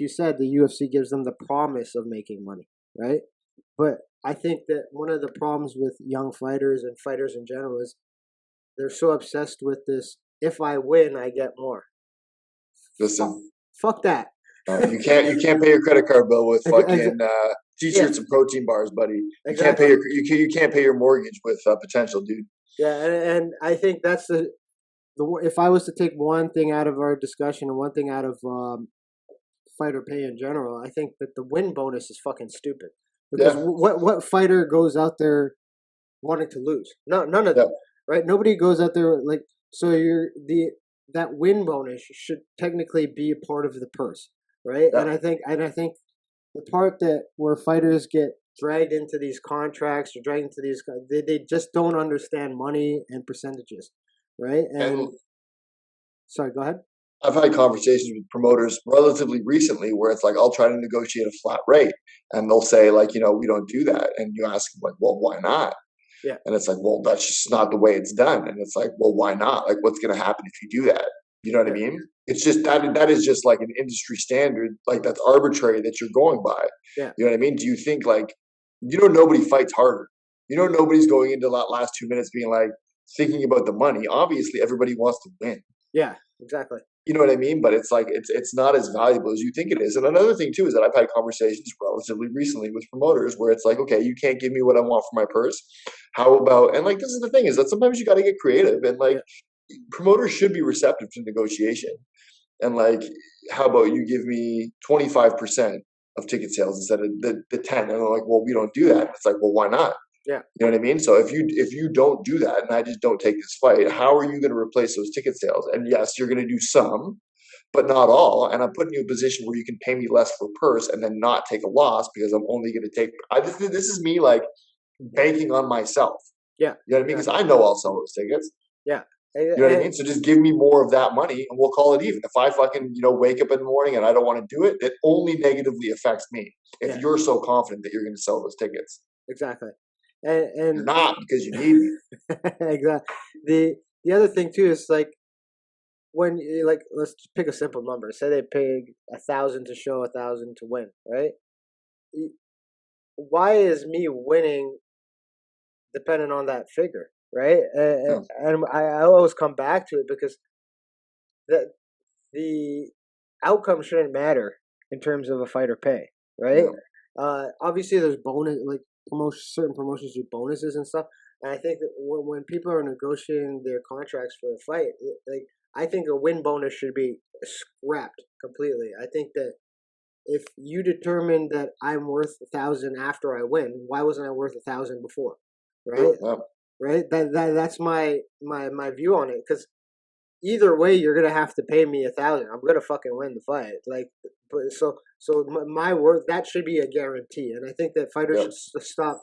you said, the UFC gives them the promise of making money, right? But I think that one of the problems with young fighters and fighters in general is they're so obsessed with this. If I win, I get more. Listen, Fuck that. you can't pay your credit card bill with fucking Yeah, t-shirts and protein bars, buddy. You can't pay exactly. you can't pay your mortgage with potential, dude. Yeah, and I think that's the if I was to take one thing out of our discussion and one thing out of fighter pay in general, I think that the win bonus is fucking stupid. Because Yeah, what fighter goes out there wanting to lose? No, none of yeah, them, right? Nobody goes out there like so. You're the that win bonus should technically be a part of the purse, right? yeah. And I think the part that where fighters get dragged into these contracts or dragged into these, they just don't understand money and percentages, right? And And sorry, go ahead. I've had conversations with promoters relatively recently where it's like I'll try to negotiate a flat rate, and they'll say like, we don't do that, and you ask them like, well, why not? Yeah, And it's like, well, that's just not the way it's done. And it's like, well, why not? Like, what's going to happen if you do that? You know what I yeah, mean? It's just that is just like an industry standard, like that's arbitrary that you're going by. yeah, You know what I mean? Do you think like, nobody fights harder? Nobody's going into that last 2 minutes being like thinking about the money. Obviously, everybody wants to win. yeah, exactly. You know what I mean? But it's like it's not as valuable as you think it is. And another thing too is that I've had conversations relatively recently with promoters where it's like, okay, you can't give me what I want for my purse. How about, and like this is the thing, is that sometimes you got to get creative, and like Yeah, promoters should be receptive to negotiation. And like, how about you give me 25% of ticket sales instead of the 10? And they're like, well, we don't do that. It's like, well, why not? yeah, You know what I mean? So if you don't do that and I just don't take this fight, how are you going to replace those ticket sales? And yes, you're going to do some, but not all. And I'm putting you in a position where you can pay me less for purse and then not take a loss because I'm only going to take. This is me like banking on myself. yeah, You know what I mean? Because exactly. I know I'll sell those tickets. Yeah, You know what I mean? So just give me more of that money and we'll call it even. If I fucking, wake up in the morning and I don't want to do it, it only negatively affects me. If yeah, you're so confident that you're going to sell those tickets, exactly. you're And not because you need me. exactly. The other thing too is like when like let's just pick a simple number. Say they pay 1,000 to show, 1,000 to win, right? Why is me winning dependent on that figure, right? Yeah. And I always come back to it because the outcome shouldn't matter in terms of a fighter pay, right? Yeah. Obviously, there's bonus like certain promotions do bonuses and stuff. And I think that when people are negotiating their contracts for a fight, like I think a win bonus should be scrapped completely. I think that if you determine that I'm worth 1,000 after I win, why wasn't I worth 1,000 before? Right, True. Yeah. right. That's my view on it. Because either way, you're gonna have to pay me 1,000. I'm gonna fucking win the fight. Like, so my worth that should be a guarantee. And I think that fighters Yeah. should stop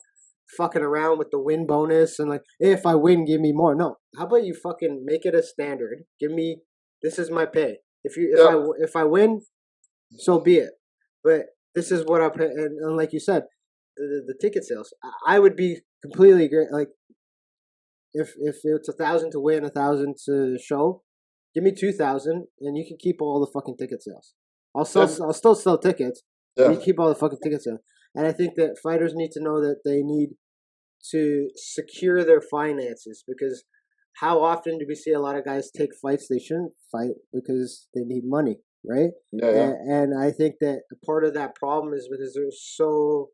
fucking around with the win bonus and like, hey, if I win, give me more. No, how about you fucking make it a standard? Give me this is my pay. Yeah. If I win, so be it. But this is what I pay. And like you said, the ticket sales. I would be completely great. Like if it's 1,000 to win, 1,000 to show, give me 2,000, and you can keep all the fucking ticket sales. Yeah. I'll still sell tickets, but you Yeah. keep all the fucking ticket sales. And I think that fighters need to know that they need to secure their finances because how often do we see a lot of guys take fights they shouldn't fight because they need money, right? Yeah. Yeah. And I think that part of that problem is because they're so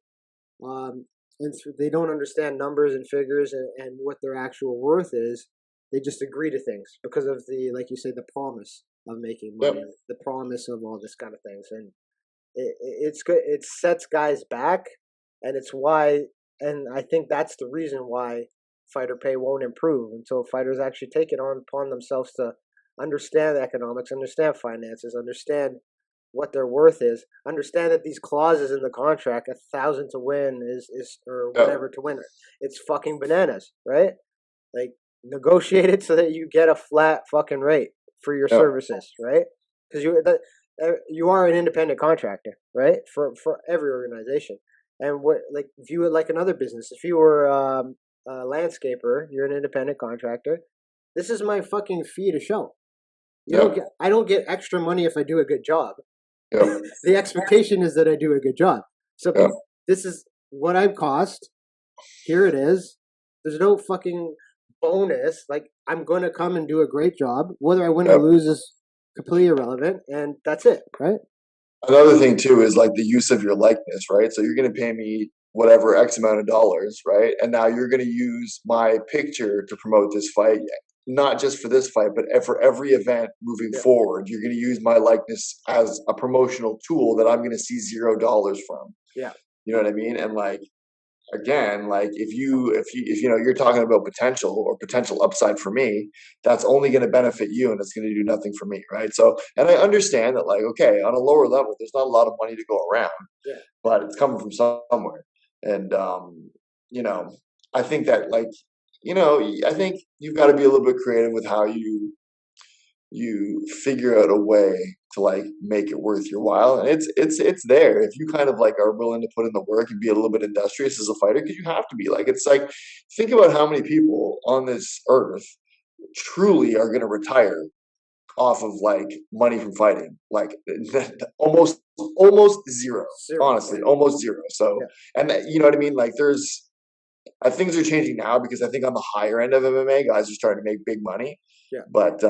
and they don't understand numbers and figures and what their actual worth is. They just agree to things because of the, like you say, the promise of making Yeah. money, the promise of all this kind of things, and it's good. It sets guys back, and it's why, and I think that's the reason why fighter pay won't improve until fighters actually take it on upon themselves to understand economics, understand finances, understand what their worth is. Understand that these clauses in the contract, 1,000 to win is or Yeah. whatever to win, it's fucking bananas, right? Like negotiate it so that you get a flat fucking rate for your Yeah. services, right? Because you are an independent contractor, right? For every organization, and what like view it like another business. If you were a landscaper, you're an independent contractor. This is my fucking fee to show. You don't Yeah. get. I don't get extra money if I do a good job. Yeah. The expectation is that I do a good job. So Yeah. this is what I've cost. Here it is. There's no fucking bonus. Like, I'm going to come and do a great job. Whether I win or Yeah. lose is completely irrelevant, and that's it, right? Another thing too is like the use of your likeness, right? So you're going to pay me whatever X amount of dollars, right? And now you're going to use my picture to promote this fight, not just for this fight, but for every event moving Yeah. forward. You're going to use my likeness as a promotional tool that I'm going to see $0 from. Yeah. You know what I mean? And like, again, like if you know you're talking about potential or potential upside for me, that's only going to benefit you and it's going to do nothing for me, right? So, and I understand that, like, okay, on a lower level there's not a lot of money to go around, Yeah. but it's coming from somewhere. And you know, I think that, like, you know, I think you've got to be a little bit creative with how you figure out a way to like make it worth your while. And it's there if you kind of like are willing to put in the work and be a little bit industrious as a fighter, because you have to be. Like, it's like, think about how many people on this earth truly are going to retire off of like money from fighting, like almost zero, Zero. honestly, Yeah. almost zero. So, Yeah. and you know what I mean, like there's things are changing now, because I think on the higher end of MMA guys are starting to make big money. Yeah. But